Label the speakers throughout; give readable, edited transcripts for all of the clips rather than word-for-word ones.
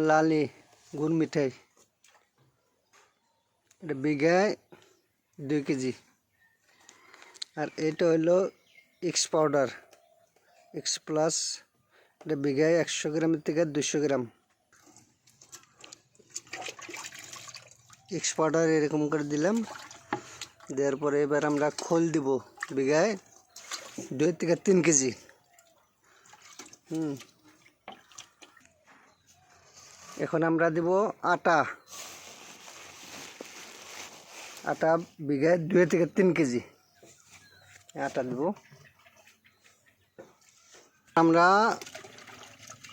Speaker 1: লালি গুড় মিঠাই, এটা বিঘায় 2 কেজি। আর এটা হলো এক্স পাউডার, এক্স প্লাস, এটা বিঘায় 100 গ্রামের থেকে 200 গ্রাম। এক্স পাউডার এরকম করে দিলাম, দেওয়ার পরে এবার আমরা খোল দিব বিঘায় 2 থেকে 3 কেজি। এখন আমরা দিব আটা, আটা বিঘায় 2 থেকে 3 কেজি আটা দিব আমরা।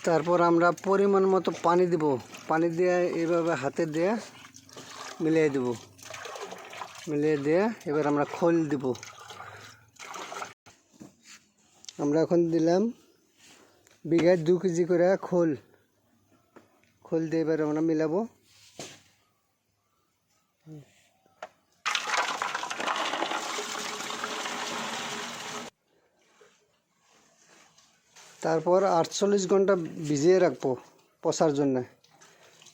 Speaker 1: তারপর আমরা পরিমাণ মতো পানি দিব, পানি দিয়ে এইভাবে হাতে দিয়ে মিলিয়ে দেব, মিলিয়ে দিয়ে এবার আমরা খোল দিব। আমরা এখন দিলাম বিঘায় 2 কেজি করে খোল, খোল দিয়ে এবার আমরা মিলাবো। তারপর 48 ঘন্টা ভিজিয়ে রাখবো পচার জন্য।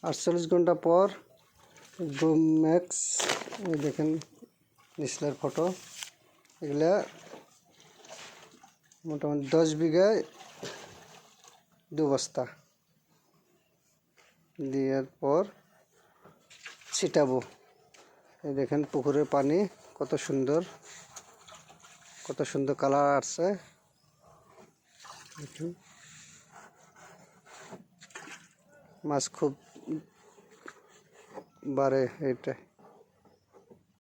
Speaker 1: 48 ঘন্টা পর ম্যাক্স, দেখেন নিচলার ফটো, এগুলা মোটামুটি 10 বিঘায় 2 বস্তা দেওয়ার পর ছিটাবো। এই দেখেন পুকুরের পানি কত সুন্দর, কত সুন্দর কালার আসছে। মাছ খুব বাড়ে এটা।